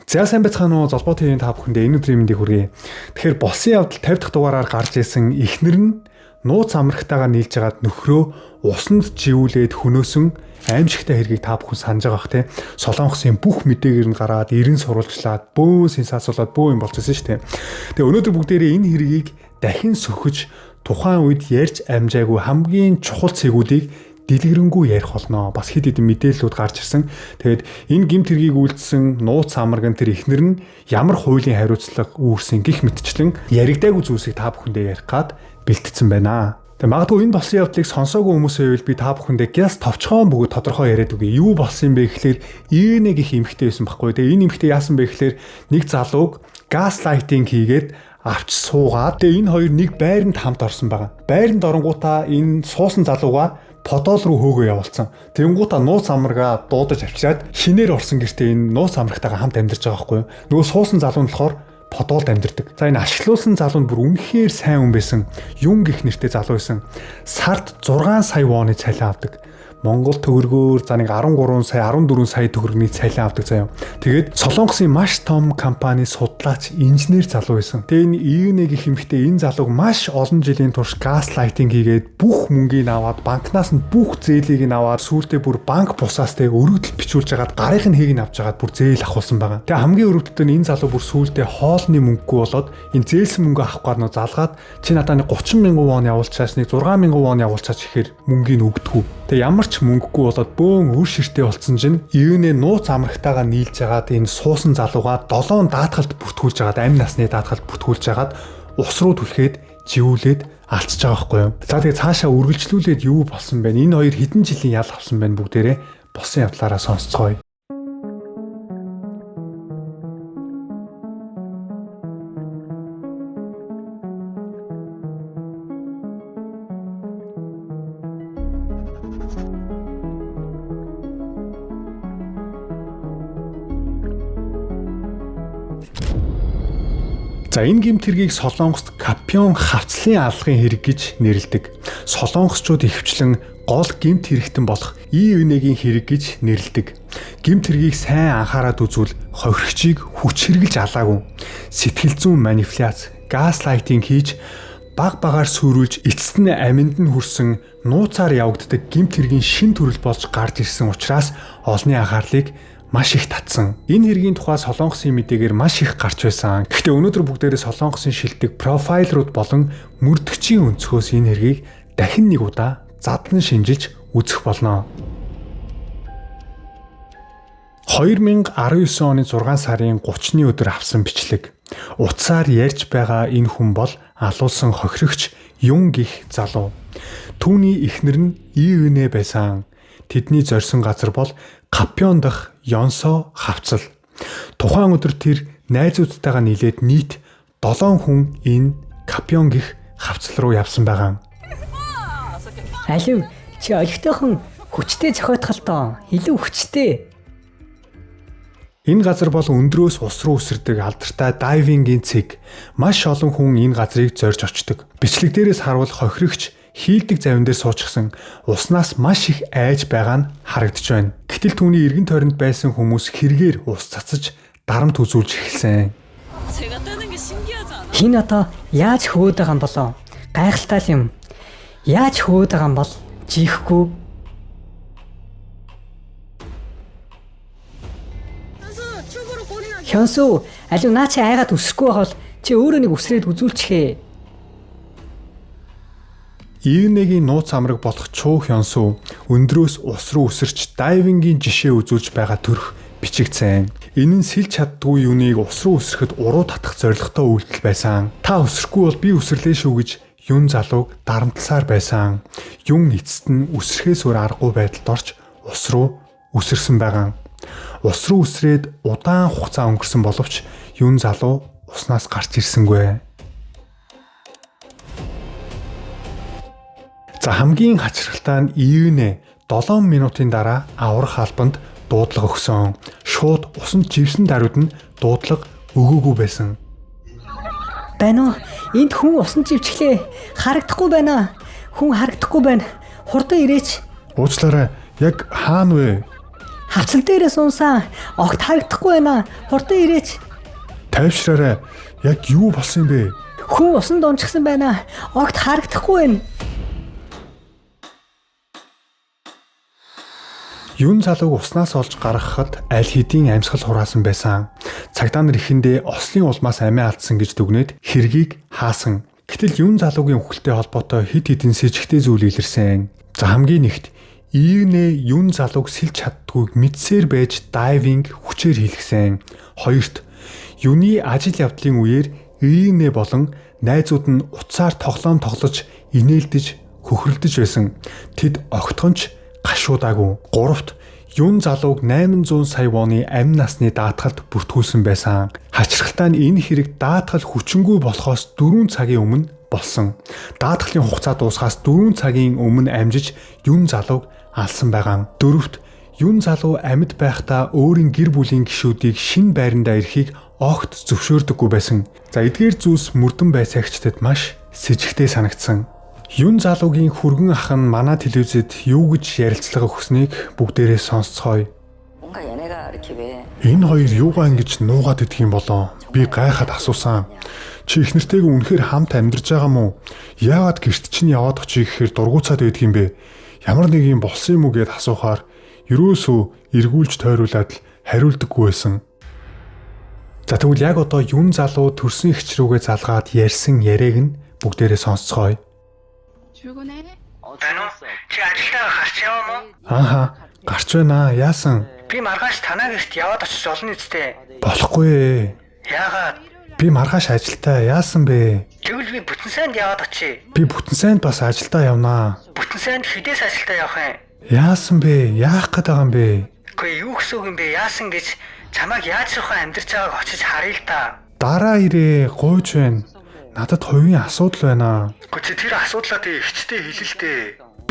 За сайн байцгаана уу Золбоо TV-ийн та бүхэндээ энэ өдрийн мэндийг хүргэе. Тэгэхээр болсон явдал 50 дахь дугаараар гарч ирсэн эхнэр нь нууц амрагтайгаа нийлж агаад нөхрөө усанд живүүлээд хөнөөсөн аимшигтай хэргийг та бүхэн санаж байгаа бах те. Солонгосын бүх мэдээгээр нь гараад 90 сурвалжлаад бөөн сенсацуулаад бөө юм болчихсон шүү дээ. Тэгээ өнөөдөр бүгдээрээ энэ хэргийг дахин сөхөж тухайн үед ярьж амжаагүй хамгийн чухал цэгүүдийг дэлгэрэнгүй ярих болно. Бас хэд хэдэн мэдээллүүд гарч ирсэн. Тэгээд энэ гэмт хэргийг үйлдсэн нууц амраган тэр эхнэр нь ямар хуулийн хариуцлага үүрсэн гэх мэтчлэн яригдаагүй зүйлсийг та бүхэндээ ярих гад бэлтгэсэн байна. Тэгээд магадгүй энэ болсон явдлыг сонсоогүй хүмүүсийн хувьд би та бүхэндээ гяс товчхон бөгөөд тодорхой яриад үгүй. Юу болсон юм бэ гэхлээр нэг их эмэгтэй байсан байхгүй. Тэгээд энэ эмэгтэй яасан бэ гэхлээр нэг залууг газлайтинг хийгээд авч суугаад тэгээд энэ хоёр нэг байранд хамт орсон байгаа. Байранд оронгуудаа энэ суусан залууга подол руу хөөгөө явуулсан. Тэнгуутаа нууц амрага дуудаж авчираад шинээр орсон гэртээ энэ нууц амрагтайгаа хамт амьдарч байгаа байхгүй юу? Нөгөө суусан залуу нь болохоор подолд амьдардаг. За энэ ашиглуулсан залуу нь бүр үнэхээр сайн хүн байсан. Юн гэх нэртэй залуу байсан. Сард 6 сая вооны цалин авдаг. Монгол төгрөгөөр за нэг 13 сая 14 сая төгрөгийн цалин авдаг заяа. Тэгээд Солонгосын маш том компани судлаач инженер залуу байсан. Тэгээ энэ гэх эмэгтэй энэ залууг маш олон жилийн турш газлайтинг хийгээд бүх мөнгийг аваад банкнаас нь бүх зээлийг нь аваад сүүлдээ бүр банк бусаас тэ өргөдөл бичүүлж хагаад гарыг нь хэгийг авч хагаад бүр зээл авахулсан байгаа. Тэгээ хамгийн өрөвдөлтөө нь энэ залуу бүр сүүлдээ хоолны мөнгөгүй болоод энэ зээлсэн мөнгө авах гар нөө залгаад чи надад нэг 30 мянган вон явуулчаач нэг 6 мянган вон явуулчаач гэхээр мөнгийг өгдөггүй. Тэгээ ямар ч мөнгөгүй болоод бөөн үр ширтээ болсон чинь ивнээ нууц амрагтайгаа нийлж хагаад энэ суусан залууга 7 даатгалд бүртгүүлж хагаад амь насны даатгалд бүртгүүлж хагаад ус руу түлхээд живүүлээд алчж байгаа байхгүй юу. За тэгээ цаашаа үргэлжлүүлээд юу болсон бэ? Энэ хоёр хэдэн жилийн ял авсан байна бүгдээрээ болсон явдлаараа сонсцгоё. За энэ гэмт хэргийг Солонгост Капион хавцлын алгын хэрэг гэж нэрлэдэг. Солонгосчууд ихэвчлэн гол гэмт хэрэгтэн болох ИВН-ийн хэрэг гэж нэрлэдэг. Гэмт хэргийг сайн анхаарал үзвэл хохирогчийг хүч хэрглэж алаагүй, сэтгэл зүйн манипуляц, газлайтинг хийж баг багаар сүрүүлж эцэст нь аминд нь хүрсэн нууцаар явагддаг гэмт хэргийн шин төрөл болж гарч ирсэн учраас олонний анхаарлыг маш их татсан. Энэ хэргийн тухай Солонгосын мэдээгээр маш их гарч байсан. Гэхдээ өнөөдөр бүгдээрээ Солонгосын шилдэг профайлрууд болон мөрдөгчийн өнцгөөс энэ хэргийг дахин нэг удаа задлан шинжилж үзэх болно. 2019 оны 6 сарын 30-ны өдөр авсан бичлэг. Утсаар ярьж байгаа энэ хүн бол алуулсан хохирогч Юн гих залуу. Түүний эхнэр нь ИВН байсан. Тэдний зорьсон газар бол Капион дахь Ёнсо хавцал. Тухайн өдөр тэр найзуудтайгаа нийлээд нийт 7 хүн энэ Капион гих хавцал руу явсан байгаа. Алив чи олигтойхон хүчтэй зохиотхол тоо. Илүү хүчтэй. Энэ газар бол өндрөөс ус руу үсэрдэг алдартай дайвингийн цэг. Маш олон хүн энэ газрыг зорж очдог. Бичлэг дээрээс харвал хохирогч хийлдэг завин дээр суучихсан уснаас маш их айж байгаа нь харагдж байна. Гэтэл түүний эргэн тойронд байсан хүмүүс хэрэгээр ус цацаж дарамт үзүүлж эхэлсэн. Хин одоо яаж хөөд байгаа юм болоо? Гайхалтай юм. Яаж хөөд байгаа юм бол жихгүй. Хёнсу, алив наа чи айгаад өсөхгүй байхад чи өөрөө нэг үсрээд үзүүлчихээ. ИВН-ийн нууц амраг болох Чуу Хёнсу өндрөөс ус руу үсэрч дайвингийн жишээ үзүүлж байгаа төрх бичигдсэн. Энэ нь сэлж чаддгүй юуныг ус руу үсрэхэд уруу татах зорилготой үйлдэл байсан. Та үсрэхгүй бол би үсрлээ шүү гэж Юн залууг дарамтласаар байсан. Юн эцэст нь үсрэхээс өөр аргагүй байдалд орч ус руу үсэрсэн байгаа. Ус руу үсрээд удаан хугацаа өнгөрсөн боловч Юн залуу уснаас гарч ирсэнгүй. За хамгийн хачирхалтай нь ИВН 7 минутын дараа аврах албанд дуудлага өгсөн. Шууд усанд живсэн даруйд нь дуудлага өгөөгүй байсан. Байна уу? Энд хүн усанд живчихлээ. Харагдахгүй байна. Хүн харагдахгүй байна. Хурдан ирээч. Уучлаарай. Яг хаана вэ? Хавцал дээрээс унсан. Огт харагдахгүй байна. Хурдан ирээч. Тайвшраарай. Яг юу болсон юм бэ? Хүн усанд унчихсан байна. Огт харагдахгүй байна. Юун залууг уснаас олж гаргахад аль хэдийн амьсгал хураасан байсан. Цагдаа нар ихэндээ ослын улмаас амиа алдсан гэж дүгнээд хэргийг хаасан. Гэтэл юун залуугийн үхэлтэй холбоотой хэд хэдэн сэжигтэй зүйл илэрсэн. За хамгийн нэгт Ийгнээ юун залууг сэлж чаддгүйг мэдсээр байж дайвинг хүчээр хийлгсэн. Хоёрт юуны ажил явдлын үеэр Ийгнээ болон найзууд нь утсаар тоглоом тоглож инээлдэж хөхрөлдөж байсан. Тэд огтхонч гашуудаагүй. Гуравт юун залууг 800 сая воны амь насны даатгалд бүртгүүлсэн байсан. Хачирхалтай нь энэ хэрэг даатгал хүчингүй болохоос 4 цагийн өмнө болсон. Даатгалын хугацаа дуусахаас 4 цагийн өмнө амжиж юун залууг алсан байгаа. Дөрөвт юун залуу амьд байхдаа өөрийн гэр бүлийн гишүүдийг шин байрандаа ирэхийг огт зөвшөөрдөггүй байсан. За эдгээр зүйлс мөрдөн байцаагчдад маш сэжигтэй санагдсан. Юун залуугийн хүргэн ах нь манай телевизэд юу гэж ярилцлага өгснийг бүгдээрээ сонсцгоё. Энэ хоёр юугаа ингэж нуугаад идэх юм болоо? Би гайхаад асуусан. Чи их нэртэйгээ үнэхээр хамт амьдарч байгаа мó? Яагаад гэрт чинь яваад очих гэхээр дургуцаад байдаг юм бэ? Ямар нэг юм болсон юм уу гэд асуухаар ерөөсөө эргүүлж тойруулаад л хариулдаггүй байсан. За тэгвэл яг одоо юун залуу төрсөн ихч рүүгээ залгаад ярьсан яриаг нь бүгдээрээ сонсцгоё. Чи ажилдаа гарч яваа мó? Ааха, гарч байна. Яасан? Би маргааш танаа гэрт яваад очиж олно үстэй. Болохгүй ээ. Яагаад? Би маргааш ажилдаа. Яасан бэ? Тэгвэл би бүтэн сайнд яваад очие. Би бүтэн сайнд бас ажилдаа явнаа. Бүтэн сайнд хідээс ажилдаа явах юм. Яасан бэ? Яах гээд байгаа юм бэ? Үгүй юу гэсэн үг юм бэ? Яасан гэж чамайг яаж суухан амьдарч байгааг очиж харъя л та. Дараа ирээ, гуйж байна. Надад хувийн асуудал байна. Үгүй чи тэр асуудлаа тэг ихчтэй хэлэлтэй.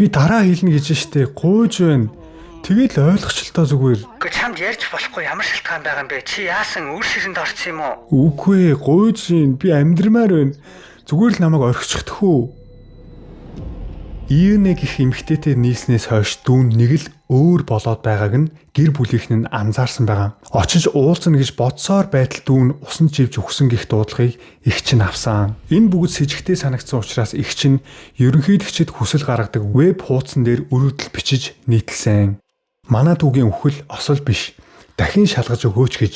Би дараа хэлнэ гэж штэ. Гуйж байна. Тэгэл ойлгочлоо зүгээр. Үгүй чамд ярьж болохгүй ямар шалтгаан байгаа юм бэ? Чи яасан үр ширэнд орсон юм уу? Үгүй ээ, гуйж юм. Би амьдрмаар байна. Зүгээр л намайг орхичихдох үү? Ийгнээ гих эмгтээтэй нийлснээс хойш дүүн нэг л өөр болоод байгааг нь гэр бүлийнхэн нь анзаарсан байгаа. Очиж уулзна гэж бодсоор байтал дүүн усан живж өгсөн гих дуудлагыг их чинь авсан. Энэ бүгд сэжигтэй санагдсан учраас их чинь ерөнхийлөгчд хүсэл гаргадаг веб хуудсан дээр өргөдөл бичиж нийтэлсэн. Манай дүүгийн үхэл осол биш. Дахин шалгаж өгөөч гэж.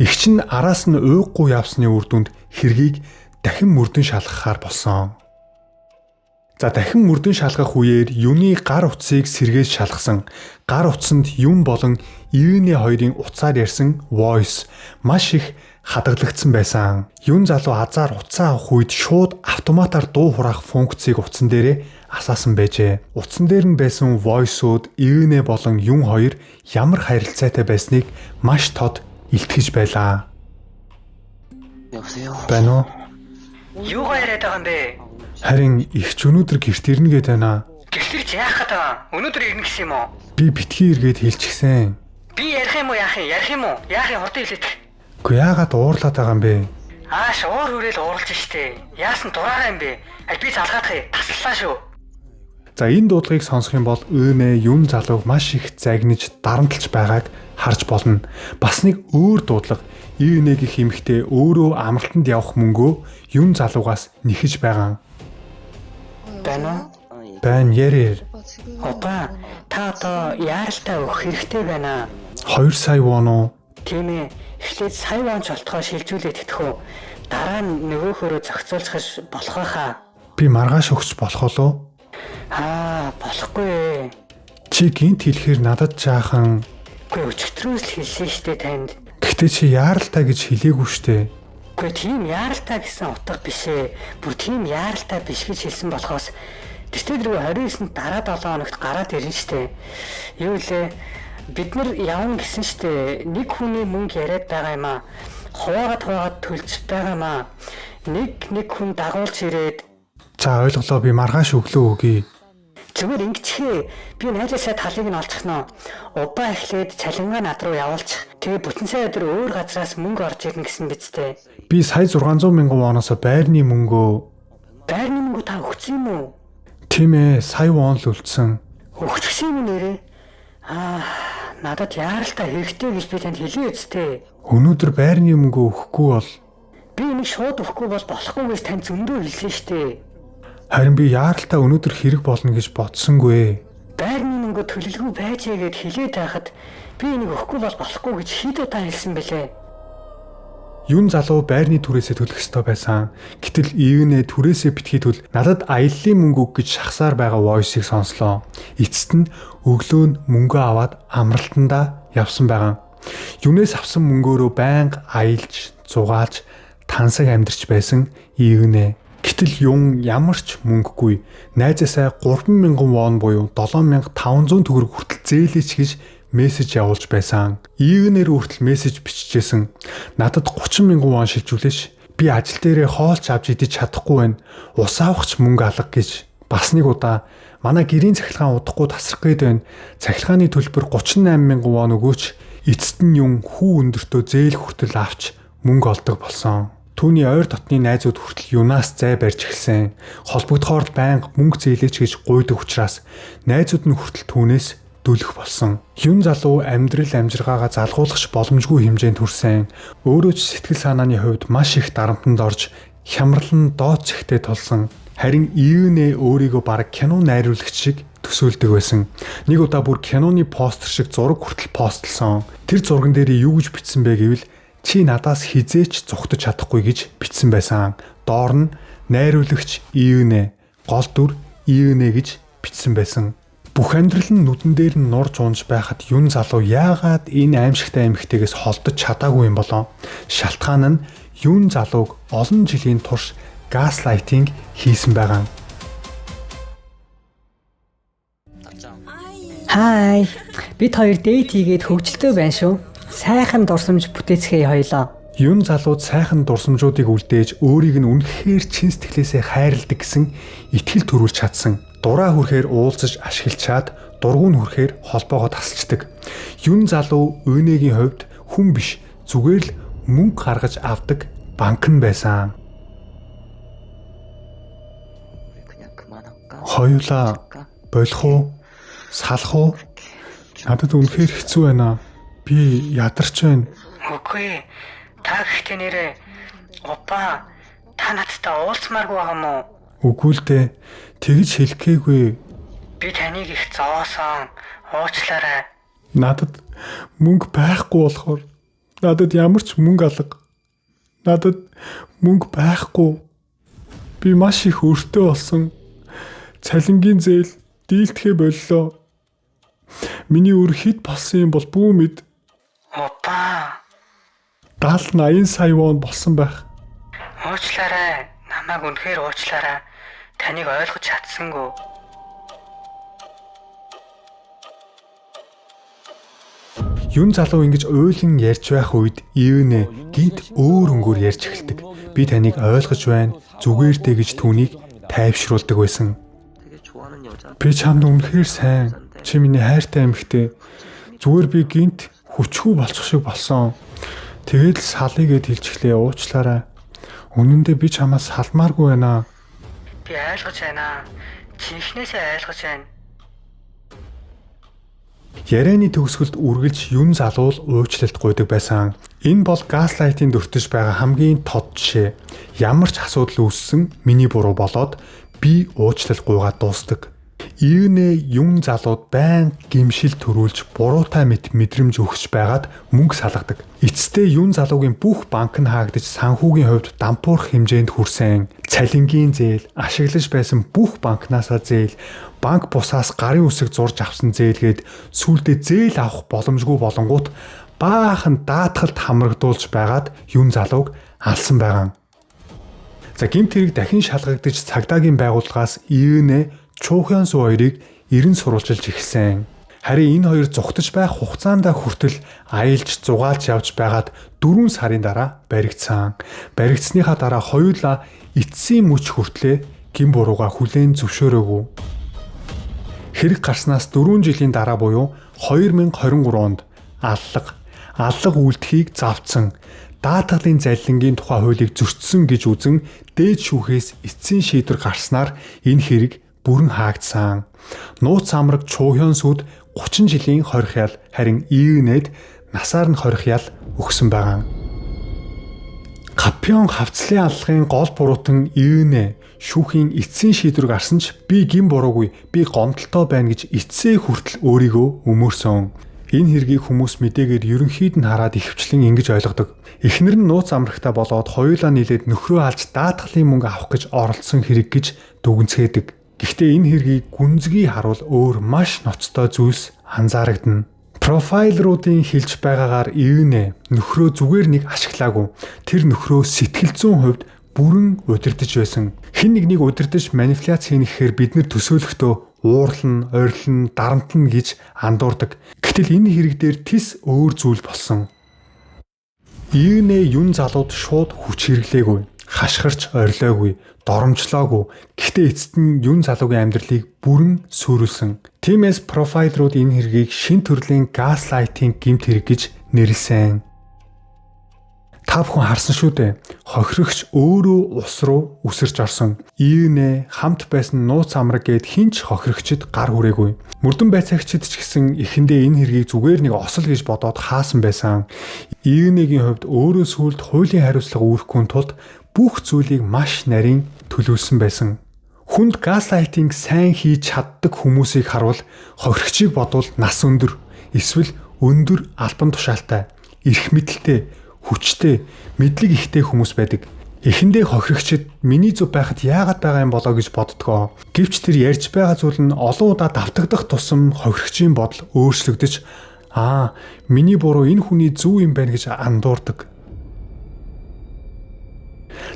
Их чинь араас нь уйггүй явсны үр дүнд хэргийг дахин мөрдөн шалгахаар болсон. За дахин мөрдөн шалгах үеэр юуны гар утсыг сэргээж шалгасан. Гар утсанд юм болон Ийгнээ хоёрын утсаар ярьсан voice маш их хадгалагдсан байсан. Юун залуу азар утсаа авах үед шууд автоматар дуу хураах функцийг утсан дээрээ асаасан байжээ. Утсан дээр нь байсан voice-ууд Ийгнээ болон юун хоёр ямар харилцаатай байсныг маш тод илтгэж байлаа. Бано. Юугаар яриад байгаа юм бэ? Харин ихч өнөөдөр гэрт ирнэ гээд байна. Гэртэрч яах гэдэг вэ? Өнөөдөр ирнэ гэсэн юм уу? Би битгий эргээд хэлчихсэн. Би ярих юм уу яах юм? Ярих юм уу? Яах юм хурдан хэлээд. Үгүй яагаад уурлаад байгаа юм бэ? Ааш уур хүрээл ууралж штэ. Яасан дураараа юм бэ? Би залгаадах таслаа шүү. За энэ дуудлагыг сонсох юм бол Ийгнээ юун залууг маш их загнаж дарамтлж байгааг харж болно. Бас нэг өөр дуудлага Ийгнээ гих эмэгтэй өөрөө амралтанд явах мөнгөө юун залуугаас нэхэж байгаа. Байна уу? Байн ярээр Опа, та одоо яаралтай өгөх хэрэгтэй байна. 2 сая вон уу? Тийм ээ. Эхлээд сая вон шалтгоо шилжүүлээд итгэх үү. Дараа нь нөгөөхөрөө зохицуулах болох байхаа. Би маргааш өгч болох уу? Болохгүй. Чи гинт хэлэхээр надад жаахан. Үгүй өчигдрөөс л хэлсэн штэ танд. Гэхдээ чи яаралтай гэж хэлээгүй штэ. Үгүй тийм яаралтай гэсэн утга биш ээ. Бүр тийм яаралтай биш гэж хэлсэн болохоос тэтгэл рүү 29-нд дараа 7 хоногт гараад ирнэ штэ. Юу лээ? Бид нар явна гэсэн штэ. Нэг хүний мөнгө яриад байгаа юм аа. Хуваагаад төлж байгаа юм аа. Нэг хүн дагуулж ирээд. За ойлголоо, би маргааш өглөө өгье. Зүгээр ингэчхээ. Би найзаасаа талыг нь олчихноо. Убаа эхлээд цалингаа над руу явуулчих. Тэгээ бүтэн сая өдөр өөр газраас мөнгө орж ирнэ гэсэн биз дээ. Би сая 600 мянган воноос байрны мөнгөө. Байрны мөнгө та өгсөн юм уу? Тийм ээ, сая вон л үлдсэн. Өгчихсэн юм нэрээ. Надад яаралтай хэрэгтэй гэж би танд хэлээ үсттэй. Өнөөдөр байрны мөнгө өгөхгүй бол Би энийг шууд өгөхгүй бол болохгүй гэж танд зөндөө хэлсэн штэ. харин би яаралтай өнөөдөр хэрэг болно гэж бодсонгүй. Байрны мөнгө төлөлгүй байжээ гэд хэлээд байхад би энийг өгөхгүй бол болохгүй гэж хэд удаа хэлсэн бэлээ. Юун залуу байрны түрээсээ төлөх ёстой байсан. Гэтэл Ивэнэ түрээсээ битгий төл надад аяллаа мөнгө өг гэж шахсаар байгаа войсыг сонслоо. Эцэст нь өглөө нь мөнгө аваад амралтандаа явсан байгаа. Юунээс авсан мөнгөөрөө байнга аялж, зугаалж, тансаг амьдарч байсан Ивэнэ. Гэтэл юун ямар ч мөнгөгүй найзаасаа 3,000 вон буюу 7,500 төгрөг хүртэл зээлээч гэж мессеж явуулж байсан. Ивэнээр хүртэл мессеж биччихсэн. Надад 30,000 вон шилжүүлээш. Би ажил дээрээ хоолч авч идэж чадахгүй байна. Ус авахч мөнгө алга гэж. Бас нэг удаа манай гэрийн цахилгаан удахгүй тасрах гээд байна. Цахилгааны төлбөр 38,000 вон өгөөч. Эцэст нь юм хүү өндөртөө зээл хүртэл авч мөнгө олдог болсон. Түүний ойр дотны найзууд хүртэл юунаас зай барьж эхэлсэн. Холбогдохоор байнга мөнгө зээлээч гэж гуйдаг учраас найзууд нь хүртэл түүнээс дөлөх болсон. Юун залуу амьдрал амжиргаагаа залгуулах боломжгүй хэмжээнд хүрсэн. Өөрөө ч сэтгэл санааны хувьд маш их дарамтанд орж хямрал нь доод зэгтээ толсон. Харин Ивэнэ өөрийгөө бараг кино найруулагч шиг төсөөлдөг байсан. Нэг удаа бүр киноны постэр шиг зураг хүртэл постлсон. Тэр зурган дээр юу гэж бичсэн бэ гэвэл чи надаас хизээч зүхтэж чадахгүй гэж бичсэн байсан. Доор нь найруулагч Ивэнэ, гол дүр Ивэнэ гэж бичсэн байсан. Бүх амьдрал нь нүдэн дээр нь нурж унж байхад юун залуу яагаад энэ аимшигтай эмэгтэйгээс холдож чадаагүй юм болоо? Шалтгаан нь юун залууг олон жилийн турш гаслайтинг хийсэн байгаа. Хай. Бид хоёр дэйт хийгээд хөвгөлтэй байна шүү. Сайхан дурсамж бүтээцгээе хоёлоо. Юун залууд сайхан дурсамжуудыг үлдээж өөрийг нь үнэхээр чин сэтгэлээсээ хайрладаг гэсэн итгэл төрүүлж чадсан. Дураа хүрхээр уулзаж ашиглчаад дургуун хүрхээр холбоогоо тасалчдаг. Юун залуу Өвнэгийн хувьд хүн биш зүгээр л мөнгө гаргаж авдаг банк нь байсан. Хоёулаа болох уу? Салах уу? Надад үнэхээр хэцүү байна. Би ядарч байна. Үгүй. Та гэхдээ нэрээ опа та надтай уулзмааргүй байгаа мó? Үгүй л дээ. Тэгж хэлэхгээгүй. Би таныг их зовоосон. Уучлаарай. Надад мөнгө байхгүй болохоор надад ямар ч мөнгө алга. Надад мөнгө байхгүй. Би маш их өртөө болсон. Цалингийн зээл дийлдэхэ боллоо. Миний өр хэд болсон юм бол бүү мэд. Опа. 70-80 сая вон болсон байх. Уучлаарай. Намайг үнэхээр уучлаарай. Таныг ойлгож чадсангүй. Юун залуу ингэж ойлон ярьж байх үед Ивэнэ гинт өөр өнгөөр ярьж эхэлдэг. Би таныг ойлгож байна. Зүгээр дээ гэж түүнийг тайвшруулдаг байсан. Би чамд үнэхээр сайн. Чи миний хайртай эмэгтэй. Зүгээр би гинт хүчгүй болчих шиг болсон. Тэгээд л салъя гэд хэлж эхлэе. Уучлаарай. Үнэн дээр би чамаас салмааргүй байна. Би ойлгож байна. Чихнээсээ ойлгож байна. Ярианы төгсгөлд үргэлж юун залуул уучлалт гуйдаг байсан. Энэ бол гаслайтын дөртөж байгаа хамгийн тод жишээ. Ямар ч асуудал үүссэн миний буруу болоод би уучлал гуйгаад дуустдаг. Ивэнэ юун залууд байн гимшил төрүүлж буруутай мэдрэмж өгч байгаад мөнгө салгадаг. Эцэстээ юун залуугийн бүх банк нь хаагдаж санхүүгийн хувьд дампуурах хэмжээнд хүрсэн. Цалингийн зээл, ашиглаж байсан бүх банкнасаа зээл, банк бусаас гарын үсэг зурж авсан зээлгээд сүүлдээ зээл авах боломжгүй болонгууд баахан даатгалд хамрагдуулж байгаад юун залууг алсан байгаа. За гэмт хэрэг дахин шалгагдаж цагдаагийн байгууллагаас Ивэнэ Чуухян суу хоёрыг эрен сурвалжилж эхэлсэн. Харин энэ хоёр зүхтаж байх хугацаанд хүртэл аялж зугаалж явж байгаад 4 сарын дараа баригдсан. Баригдсныхаа дараа хоёулаа эцсийн мөч хүртлээ гин бурууга хүлээн зөвшөөрөөгүй. Хэрэг гарснаас 4 жилийн дараа буюу 2023 онд аллага үйлдэхийг завцсан. Даатгалын залилангийн тухай хуулийг зөрчсөн гэж үзэн дээд шүүхээс эцсийн шийдвэр гарснаар энэ хэрэг бүрэн хаагдсан. Нууц амраг Чуухян сүд 30 жилийн хорих ял, харин Иенэд насаар нь хорих ял өгсөн байгаа. Гапион хавцлын аллагын гол буруутан Иенэ шүүхийн эцсийн шийдвэр гарсан ч би гин буруугүй, би гомдолтой байна гэж эцсээ хүртэл өөрийгөө өмөрсөн. Энэ хэргийг хүмүүс мэдээгээр ерөнхийд нь хараад ихэвчлэн ингэж ойлгодог. Эхнэр нь нууц амрагтай болоод хоёулаа нийлээд нөхрөө алж даатгалын мөнгө авах гэж оролцсон хэрэг гэж дүгнцгээдэг. Гэхдээ энэ хэргийг гүнзгий харуул өөр маш ноцтой зүйлс анзаарагдана. Профайлеруудын хэлж байгаагаар Иенэ нөхрөө зүгээр нэг ашиглаагүй. Тэр нөхрөө сэтгэл зүйн хувьд бүрэн удирдах байсан. Хэн нэгнийг удирдах манипуляц хийнэ гэхээр бид нар төсөөлөхдөө уурлан, орилн, дарамтна гэж андуурдаг. Гэтэл энэ хэрэг дээр тис өөр зүйл болсон. Иенэ юн залууд шууд хүч хэрэглээгүй, хашгирч орилоогүй, доромжлоогүй. Гэхдээ эцэст нь юн залуугийн амьдралыг бүрэн сүрүүлсэн. Тиймээс профайлерууд энэ хэргийг шин төрлийн газлайтинг гэмт хэрэг гэж нэрлсэн. Та бүхэн харсан шүү дээ. Хохирогч өөрөө ус руу үсэрч орсон. Иенэ хамт байсан нууц амраг гээд хинч хохирогчд гар хүрээгүй. Мөрдөн байцаагчид ч гэсэн эхэндээ энэ хэргийг зүгээр нэг осол гэж бодоод хаасан байсан. Иенэгийн хувьд өөрөө сүлд хуулийн хариуцлага үүрэхгүй тулд бүх зүйлийг маш нарийн төлөвлөсөн байсан. Хүнд газлайтинг сайн хийж чаддаг хүмүүсийг харуул хохирогчийг бодвол нас өндөр, эсвэл өндөр албан тушаалтай, эрх мэдэлтэй, хүчтэй, мэдлэг ихтэй хүмүүс байдаг. Эхэндээ хохирогчид миний зүв байхад яагаад байгаа юм болоо гэж боддгоо. Гэвч тэр ярьж байгаа зүйл нь олон удаа давтагдах тусам хохирогчийн бодол өөрчлөгдөж миний буруу энэ хүний зөв юм байна гэж андуурдаг.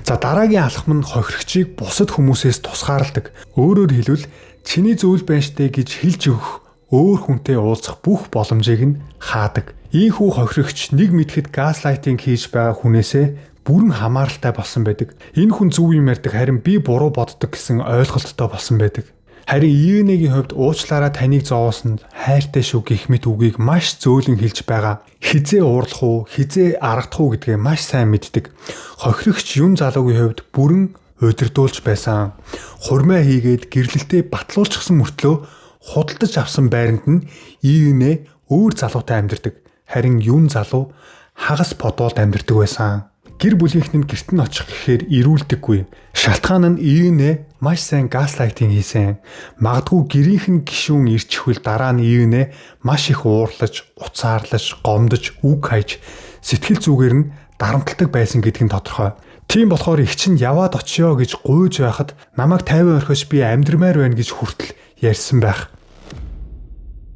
За дараагийн алхам нь хохирогчийг бусад хүмүүсээс тусгаарладаг. Өөрөөр хэлбэл чиний зөвл байна штэ гэж хэлж өгөх, өөр хүнтэй уулзах бүх боломжийг нь хаадаг. Ийхүү хохирогч нэг мэдэхэд газлайтинг хийж байгаа хүнээсээ бүрэн хамааралтай болсон байдаг. Энэ хүн зөв юм ярьдаг, харин би буруу боддог гэсэн ойлголттой болсон байдаг. Харин Иенэгийн хувьд уучлаарай таныг зовоосонд хайртай шүү гэх мэт үгийг маш зөөлөн хэлж байгаа. Хизээ уурлах уу, хизээ аргадах уу гэдгээ маш сайн мэддэг. Хохирогч юн залуугийн хувьд бүрэн удирдуулж байсан. Хурмаа хийгээд гэрлэлтэд батлуулчихсан мөртлөө худалдаж авсан байранд нь Иенэ өөр залуутай амьдардаг. Харин юн залуу хагас подолд амьдардаг байсан. Гэр бүлийнх нь гэрт нь очих гэхээр ирүүлдэггүй. Шалтгаан нь Иенэ маш сайн газлайтинг хийсэн. Магадгүй гэрийнх нь гишүүн ирчихвэл дараа нь Иенэ маш их уурлаж, уцаарлаж, гомдож, үг хайж, сэтгэл зүгээр нь дарамтлагдаг байсан гэдэг нь тодорхой. Тийм болохоор их чинь яваад очиё гэж гуйж байхад намайг 50 орхиж би амьдрмаар байна гэж хүртэл ярьсан байх.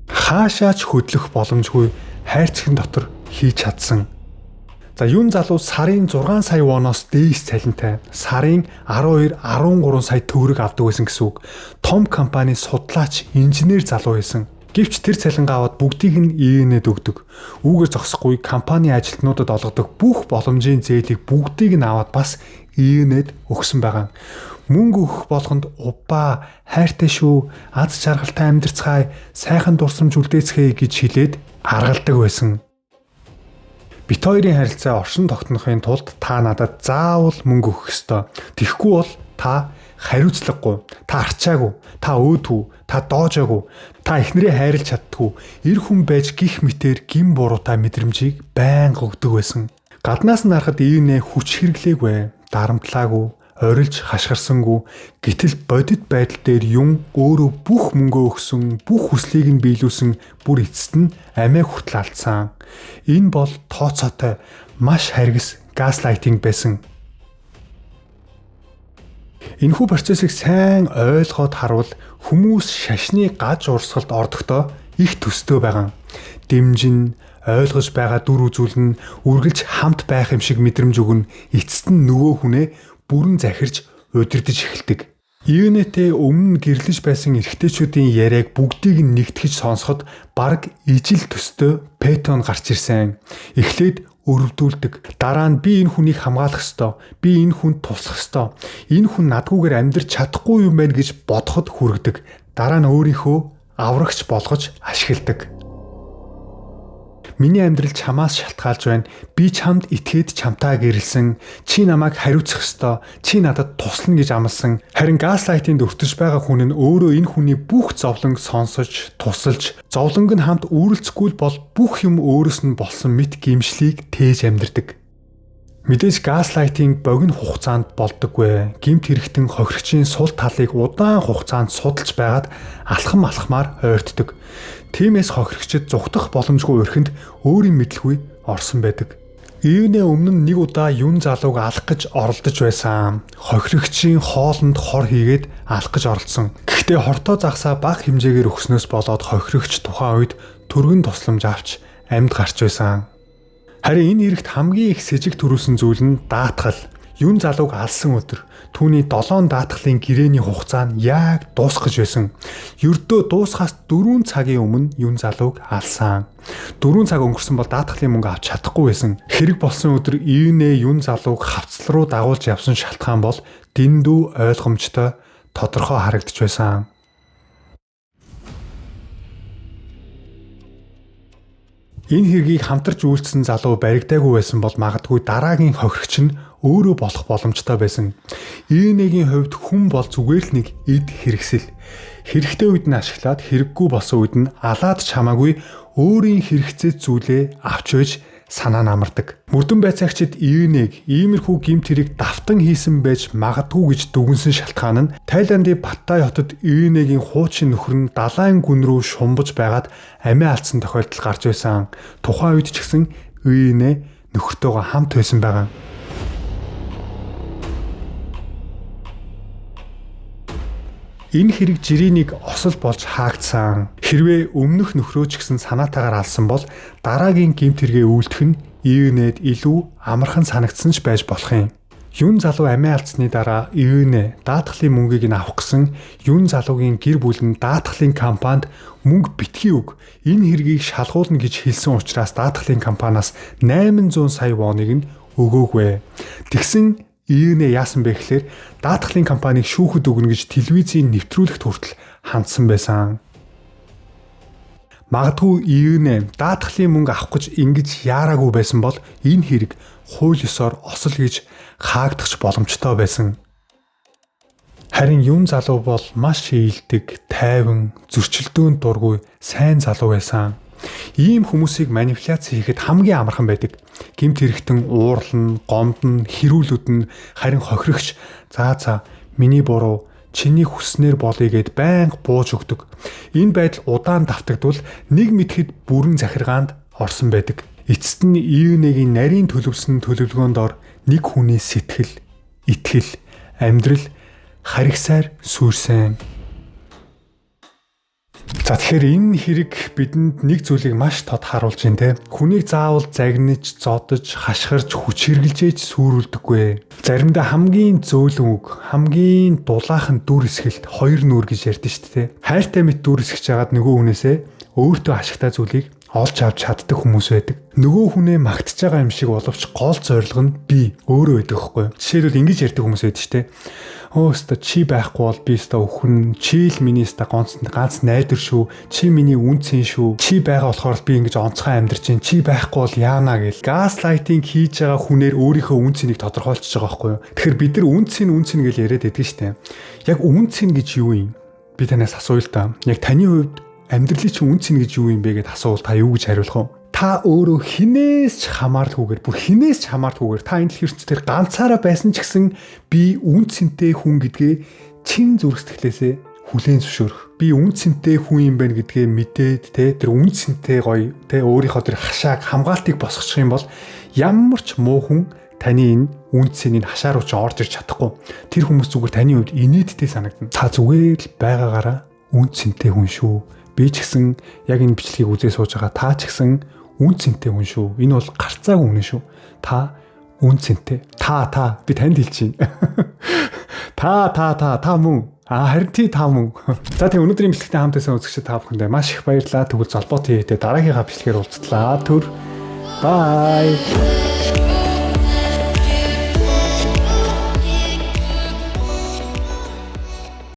Хаашаач хөдлөх боломжгүй хайрцагын дотор хийж чадсан. За юун залуу сарын 6 сая воноос дээш цалинтай, сарын 12-13 сая төгрөг авдаг байсан гэсэн үг. Том компани судлаач, инженер залуу байсан. Гэвч тэр цалингаа аваад бүгдийг нь Иенэд өгдөг. Үүгээр зогсохгүй компани ажилтнуудад олгодог бүх боломжийн зээлийг бүгдийг нь аваад бас Иенэд өгсөн байгаа. Мөнгө өгөх болгонд "Упа, хайртай шүү, аз жаргалтай амьдарцгаая, сайхан дурсамж үлдээцгээе" гэж хэлээд аргалдаг байсан. Бит хоёрын харилцаа оршин тогтнохын тулд та надад заавал мөнгө өгөх ёстой. Тэгэхгүй бол та хариуцлагагүй, та арчаагүй, та өөдгүй, та доожоогүй, та эхнэрээ хайрлаж чаддгүй, эр хүн байж гих мэтэр гин буруутай мэдрэмжийг байнга өгдөг байсан. Гаднаас нь харахад Иенэ хүч хэрэглээгүй, дарамтлаагүй, орилж хашгирсангүй. Гэтэл бодит байдал дээр юм өөрөө бүх мөнгөө өгсөн, бүх хүслийг нь биелүүлсэн, бүр эцэст нь амиа хүртэл алдсан. Энэ бол тооцоотой маш харгас газлайтинг байсан. Энэхүү процессыг сайн ойлгоод харуул хүмүүс шашны гаж урсгалд ордохдоо их төстэй байгаа. Дэмжин, ойлгож байгаа дүр үзүүлнэ, үргэлж хамт байх юм шиг мэдрэмж өгнө. Эцэст нь нөгөө хүнээ бүрэн захирж удирдах эхэлдэг. Иенэтэй өмнө гэрлэж байсан эрэгтэйчүүдийн яриаг бүгдийг нь нэгтгэж сонсоход бараг ижил төстэй Петон гарч ирсэн. Эхлээд өрөвдүүлдэг. Дараа нь би энэ хүнийг хамгаалах ёстой. Би энэ хүнд туслах ёстой. Энэ хүн надгүйгээр амьдрч чадахгүй юм байна гэж бодоход хүргэдэг. Дараа нь өөрийнхөө аврагч болгож ашигладаг. Миний амьдрал чамаас шалтгаалж байна. Би чамд итгээд чамтаа гэрэлсэн. Чи намайг хариуцах ёстой. Чи надад туслана гэж амласан. Харин гаслайтинд өртөж байгаа хүн нь өөрөө энэ хүний бүх зовлонг сонсож, тусалж, зовлонг нь хамт үүрэлцэхгүй бол бүх юм өөрөөс нь болсон мэт гимшлийг тээж амьдэрдэг. Мэдээж гаслайтинг богино хугацаанд болдоггүй. Гэмт хэрэгтэн хохирогчийн сул талыг удаан хугацаанд судалж байгаад алхамаар ойртдог. Тиймээс хохирогчид зүгтах боломжгүй өрхөнд өөрийн мэдлгүй орсон байдаг. Ийвнээ өмнө нь нэг удаа юун залууг алах гэж оролдож байсан. Хохирогчийн хоолнд хор хийгээд алах гэж оролдсон. Гэхдээ хортоо загсаа бага хэмжээгээр өгснөөс болоод хохирогч тухайн үед түргэн тусламж авч амьд гарч байсан. Харин энэ хэрэгт хамгийн их сэжиг төрүүлсэн зүйл нь даатгал. Юун залууг алсан өдөр түүний 7 даатгалын гэрээний хугацаа нь яг дуусгаж байсан. Ердөө дуусхаас 4 цагийн өмнө юун залууг алсан. 4 цаг өнгөрсөн бол даатгалын мөнгө авч чадахгүй байсан. Хэрэг болсон өдөр ивнээ юун залууг хавцал руу дагуулж явсан шалтгаан бол дэндүү ойлгомжтой тодорхой харагдаж байсан. Энэ хэргийг хамтарч үйлдсэн залуу баригдаагүй байсан бол магадгүй дараагийн хохирогч нь өөрөө болох боломжтой байсан. Ивнэгийн хувьд хүн бол зүгээр л нэг эд хэрэгсэл. Хэрэгтэй үед нь ашиглаад хэрэггүй болсон үед нь алаад ч хамаагүй өөрийн хэрэгцээ зүйлээ авч байж санаа намардаг. Мөрдөн байцаагчид ивнэг иймэрхүү гэмт хэрэг давтан хийсэн байж магадгүй гэж дүгнсэн шалтгаан нь Тайландын Паттай хотод ивнэгийн хуучин нөхөр нь далайн гүн рүү шумбаж байгаад амиа алдсан тохиолдол гарч байсан. Тухайн үед ч гэсэн ивнэ нөхөртөөгөө хамт байсан байгаа. Энэ хэрэг жирийнийг осол болж хаагдсан. Хэрвээ өмнөх нөхрөө ч гэсэн санаатаагаар алсан бол дараагийн гэмт хэрэгээ үйлдэх нь ивнэд илүү амархан санагдсан ч байж болох юм. Юун залуу амиа алдсны дараа ивнэ даатгалын мөнгийг нь авах гэсэн юун залуугийн гэр бүл нь даатгалын компанид мөнгө битгий өг. Энэ хэргийг шалгуулна гэж хэлсэн учраас даатгалын компаниас 800 сая воныг нь өгөөгүй. Тэгсэн ивнэ яасан бэ гэхээр даатгалын компанийг шүүхэд өгнө гэж телевизийн нэвтрүүлэгт хүртэл хандсан байсан. Магадгүй ивнэ даатгалын мөнгө авах гэж ингэж яараагүй байсан бол энэ хэрэг хууль ёсоор осол гэж хаагдах боломжтой байсан. Харин юун залуу бол маш ийдэг, тайван, зөрчилдөөнд дургүй сайн залуу байсан. Ийм хүмүүсийг манипуляц хийхэд хамгийн амархан байдаг. Гэмт хэрэгтэн уурлан, гомдон, хэрүүлүүд нь харин хохирогч за миний буруу чиний хүснээр болъё гэд байнга бууж өгдөг. Энэ байдал удаан давтагдвал нэг мэдэхэд бүрэн захиргаанд орсон байдаг. Эцэст нь ивнэгийн нарийн төлөвлөсөн төлөвлөгөөнд ор нэг хүний сэтгэл, итгэл, амьдрал харигсаар сүрсэн. За тэгэхээр энэ хэрэг бидэнд нэг зүйлийг маш тод харуулж байна те. Хүнийг заавал загнаж, зодож, хашгирч, хүч хэрглэж сүрүүлдэггүй. Заримдаа хамгийн зөөлөн үг, хамгийн дулаахан дүр эсгэлт хоёр нүур гэж ярьдэн шүү дээ. Хайртай мэт дүр эсгэж хагаад нөгөө хүнээсээ өөртөө ашигтай зүйлийг олж авч чаддаг хүмүүс байдаг. Нөгөө хүнээ магтж байгаа юм шиг боловч гол зорилго нь би өөрөө байдаг хгүй. Жишээлбэл ингэж ярьдаг хүмүүс байдаг шүү дээ. Өөстө чи байхгүй бол би өстө өхөн, чи л миний өстө ганц найдвар шүү, чи миний үнцэн шүү, чи байгаа болохоор би ингэж онцгой амьдарч чинь, чи байхгүй бол яана гэл гаслайтинг хийж байгаа хүнээр өөрийнхөө үнцнийг тодорхойлчихж байгаа байхгүй юу. Тэгэхээр бид нар үнцэн гэж яриад байдаг шүү дээ. Яг үнцэн гэж юу юм? Би танаас асууя л да. Яг таны хувьд амьдралын чинь үнцэн гэж юу юм бэ гэд асуувал та юу гэж хариулах вэ? Та өөрөө хинээс ч хамаарлахгүйгээр бүр хинээс ч хамаарлахгүйгээр та энэ ертөнцийн дээр ганцаараа байсан ч гэсэн би үнцэнтэй хүн гэдгээ чин зүрх сэтгэлээсээ хүлээн зөвшөөрөх. Би үнцэнтэй хүн юм байна гэдгээ мэдээд те тэр үнцэнтэй гоё те өөрийнхөө тэр хашааг хамгаалтыг босгочих юм бол ямар ч муу хүн таны энэ үнцнийг хашаа руу ч орж ирж чадахгүй. Тэр хүмүүс зүгээр таны хувьд инээдтэй санагдана. Та зүгээр л байгаагаараа үнцэнтэй хүн шүү. Би ч гэсэн яг энэ бичлэгийг үзээ сууж байгаа та ч гэсэн үнцэнтэй хүн шүү. Энэ бол гарцаагүй хүн шүү. Та үнцэнтэй. Та би танд хэлж байна. Та мөн. Харин та мөн. За тийм өнөөдрийн бичлэгтээ хамт байсан үзэгчид та бүхэндээ маш их баярлалаа. Тэгвэл золбот хийхдээ дараагийнхаа бичлэгээр уулзтлаа. Бай.